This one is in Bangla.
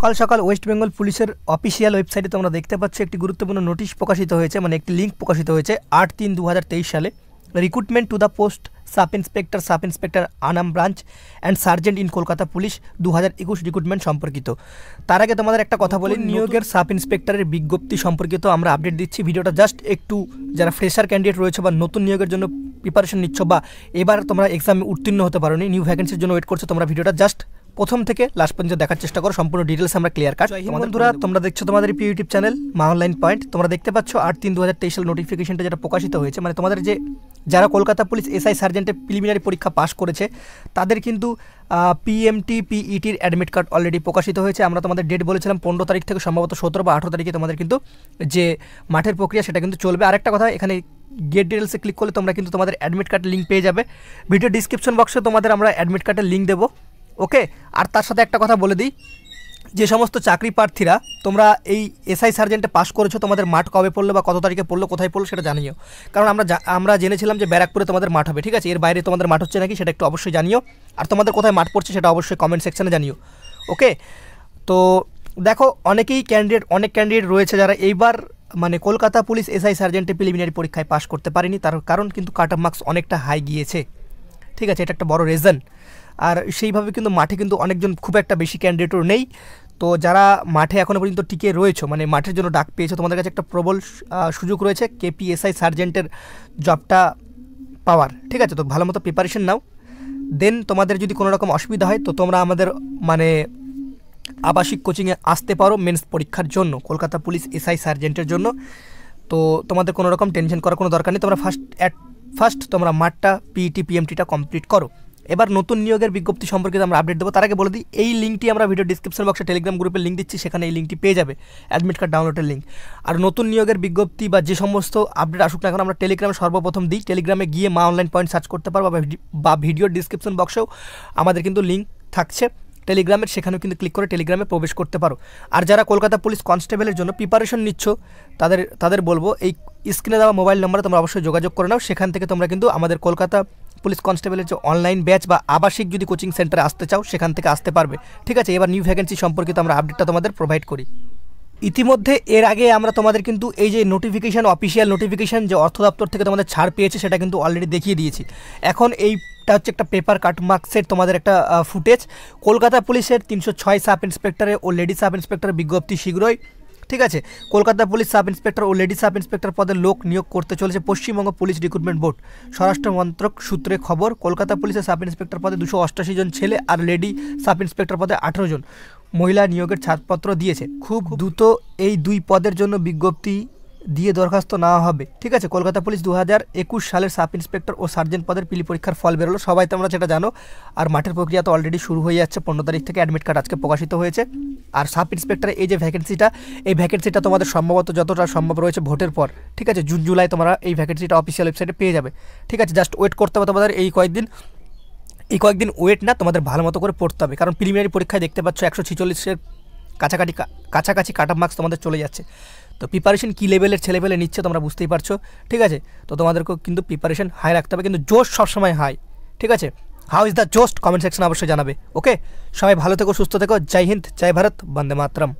সকাল সকাল ওয়েস্ট বেঙ্গল পুলিশের অফিসিয়াল ওয়েবসাইটে তোমরা দেখতে পাচ্ছ একটি গুরুত্বপূর্ণ নোটিশ প্রকাশিত হয়েছে, মানে একটি লিঙ্ক প্রকাশিত হয়েছে 8/3/2023 সালে। Recruitment to the post sub inspector Anam branch and sergeant in Kolkata police 2021 recruitment সম্পর্কিত। তার আগে তোমাদের একটা কথা বলি, নিয়োগের সাব ইন্সপেক্টরের বিজ্ঞপ্তি সম্পর্কিত আমরা আপডেট দিচ্ছি। ভিডিওটা জাস্ট একটু যারা ফ্রেশার ক্যান্ডিডেট রয়েছে বা নতুন নিয়োগের জন্য প্রিপারেশন নিচ্ছ বা এবার তোমরা এক্সামে উত্তীর্ণ হতে পারোনি, নিউ ভ্যাকেন্সির জন্য ওয়েট করছো, তোমরা ভিডিওটা জাস্ট প্রথম থেকে লাস্ট পর্যন্ত দেখার চেষ্টা করো, সম্পূর্ণ ডিটেলস আমরা ক্লিয়ার কাট। বন্ধুরা, তোমরা দেখছো তোমাদের ইউটিউব চ্যানেল মা অনলাইন পয়েন্ট। তোমরা দেখতে পাচ্ছ 8/3/2023 সাল নোটিফিকেশনটা যেটা প্রকাশিত হয়েছে, মানে তোমাদের যে যারা কলকাতা পুলিশ এসআই সার্জেন্টের প্রিলিমিনারি পরীক্ষা পাস করেছে তাদের কিন্তু পিএমটি পিইটির অ্যাডমিট কার্ড অলরেডি প্রকাশিত হয়েছে। আমরা তোমাদের ডেট বলেছিলাম 15 তারিখ থেকে সম্ভবত 17 বা 18 তারিখে তোমাদের কিন্তু যে মাঠের প্রক্রিয়া সেটা কিন্তু চলবে। আরেকটা কথা, এখানে গেট ডিটেলসে ক্লিক করলে তোমরা কিন্তু তোমাদের অ্যাডমিট কার্ডের লিঙ্ক পেয়ে যাবে। ভিডিও ডিসক্রিপশন বক্সে তোমাদের আমরা অ্যাডমিট কার্ডের লিঙ্ক দেবো, ওকে। আর তার সাথে একটা কথা বলে দিই, যে সমস্ত চাকরি প্রার্থীরা তোমরা এই এসআই সার্জেন্টে পাস করেছো, তোমাদের মাঠ কবে পড়লো বা কত তারিখে পড়লো, কোথায় পড়লো সেটা জানিও। কারণ আমরা জেনেছিলাম যে ব্যারাকপুরে তোমাদের মাঠ হবে, ঠিক আছে। এর বাইরে তোমাদের মাঠ হচ্ছে নাকি সেটা একটু অবশ্যই জানিও। আর তোমাদের কোথায় মাঠ পড়ছে সেটা অবশ্যই কমেন্ট সেকশানে জানিও, ওকে। তো দেখো, অনেক ক্যান্ডিডেট রয়েছে যারা এইবার মানে কলকাতা পুলিশ এসআই সার্জেন্টে প্রিলিমিনারি পরীক্ষায় পাস করতে পারেনি। তার কারণ কিন্তু কাট অফ মার্কস অনেকটা হাই গিয়েছে, ঠিক আছে। এটা একটা বড় রিজন। আর সেইভাবে কিন্তু মাঠে কিন্তু অনেকজন খুব একটা বেশি ক্যান্ডিডেটও নেই। তো যারা মাঠে এখনও পর্যন্ত টিকে রয়েছে, মানে মাঠের জন্য ডাক পেয়েছে, তোমাদের কাছে একটা প্রবল সুযোগ রয়েছে কেপিএসআই সার্জেন্টের জবটা পাওয়ার, ঠিক আছে। তো ভালো মতো প্রিপারেশন নাও। দেন তোমাদের যদি কোনো রকম অসুবিধা হয় তো তোমরা আমাদের মানে আবাসিক কোচিংয়ে আসতে পারো মেন্স পরীক্ষার জন্য, কলকাতা পুলিশ এসআই সার্জেন্টের জন্য। তো তোমাদের কোনো রকম টেনশন করার কোনো দরকার নেই। তোমরা ফার্স্ট তোমরা মাঠটা পিইটি পিএমটিটা কমপ্লিট করো। এবার নতুন নিয়োগের বিজ্ঞপ্তি সম্পর্কে আমরা আপডেট দেবো। তার আগে বলে দিই, এই লিঙ্কটি আমরা ভিডিও ডিসক্রিপশন বক্সে টেলিগ্রাম গ্রুপের লিঙ্ক দিচ্ছি, সেখানে এই লিঙ্কটি পেয়ে যাবে, অ্যাডমিট কার্ড ডাউনলোডের লিঙ্ক। আর নতুন নিয়োগের বিজ্ঞপ্তি বা যে সমস্ত আপডেট আসুক না এখন আমরা টেলিগ্রামে সর্বপ্রথম দিই। টেলিগ্রামে গিয়ে মা অনলাইন পয়েন্ট সার্চ করতে পারো, বা ভিডিওর ডিসক্রিপশন বক্সেও আমাদের কিন্তু লিঙ্ক থাকছে টেলিগ্রামের, সেখানেও কিন্তু ক্লিক করে টেলিগ্রামে প্রবেশ করতে পারো। আর যারা কলকাতা পুলিশ কনস্টেবলের জন্য প্রিপারেশন নিচ্ছ তাদের বলবো, এই স্ক্রিনে দেওয়া মোবাইল নম্বরে তোমরা অবশ্যই যোগাযোগ করে নাও। সেখান থেকে তোমরা কিন্তু আমাদের কলকাতা পুলিশ কনস্টেবলের যে অনলাইন ব্যাচ বা আবাসিক যদি কোচিং সেন্টারে আসতে চাও সেখান থেকে আসতে পারবে, ঠিক আছে। এবার নিউ ভ্যাকেন্সি সম্পর্কিত আমরা আপডেটটা তোমাদের প্রোভাইড করি। ইতিমধ্যে এর আগে আমরা তোমাদের কিন্তু এই যে নোটিফিকেশান, অফিসিয়াল নোটিফিকেশান যে অর্থ দপ্তর থেকে তোমাদের ছাড় পেয়েছে সেটা কিন্তু অলরেডি দেখিয়ে দিয়েছি। এখন এইটা হচ্ছে একটা পেপার কাট মার্কসের তোমাদের একটা ফুটেজ। কলকাতা পুলিশের 306 সাব ইন্সপেক্টরে ও লেডি সাব ইন্সপেক্টরের বিজ্ঞপ্তি শীঘ্রই, ঠিক আছে। কলকাতা পুলিশ সাব ইন্সপেক্টর ও লেডি সাব ইন্সপেক্টর পদে লোক নিয়োগ করতে চলেছে পশ্চিমবঙ্গ পুলিশ রিক্রুটমেন্ট বোর্ড। স্বরাষ্ট্র মন্ত্রক সূত্রে খবর, কলকাতা পুলিশের সাব ইন্সপেক্টর পদে 288 জন ছেলে আর লেডি সাব ইন্সপেক্টর পদে 18 জন মহিলা নিয়োগের ছাড়পত্র দিয়েছে। খুব দ্রুত এই দুই পদের জন্য বিজ্ঞপ্তি দিয়ে দরখাস্ত নেওয়া হবে, ঠিক আছে। কলকাতা পুলিশ 2021 সালের সাব ইন্সপেক্টর ও সার্জেন্ট পদের প্রিলি পরীক্ষার ফল বেরোলো, সবাই তোমরা সেটা জানো। আর মাঠের প্রক্রিয়া তো অলরেডি শুরু হয়ে যাচ্ছে, 15 তারিখ থেকে অ্যাডমিট কার্ড আজকে প্রকাশিত হয়েছে। আর সাব ইন্সপেক্টরের এই যে ভ্যাকেন্সিটা তোমাদের সম্ভবত যতটা সম্ভব রয়েছে ভোটের পর, ঠিক আছে, জুন জুলাই তোমরা এই ভ্যাকেন্সিটা অফিসিয়াল ওয়েবসাইটে পেয়ে যাবে, ঠিক আছে। জাস্ট ওয়েট করতে হবে তোমাদের এই কয়েকদিন ওয়েট না, তোমাদের ভালো মতো করে পড়তে হবে। কারণ প্রিলিমিনারি পরীক্ষায় দেখতে পাচ্ছ 146-এর কাছাকাছি কাট অফ মার্কস তোমাদের চলে যাচ্ছে। তো প্রিপারেশন কী লেভেলের ছেলেপেলে নিচ্ছে তোমরা বুঝতেই পারছো, ঠিক আছে। তো তোমাদেরকেও কিন্তু প্রিপারেশন হাই রাখতে হবে, কিন্তু জোশ সবসময় হাই, ঠিক আছে। How is the just comment section অবশ্যই জানাবে, ওকে। সবাই ভালো থেকো, সুস্থ থেকো। জয় হিন্দ, জয় ভারত, বন্দে মাতরম।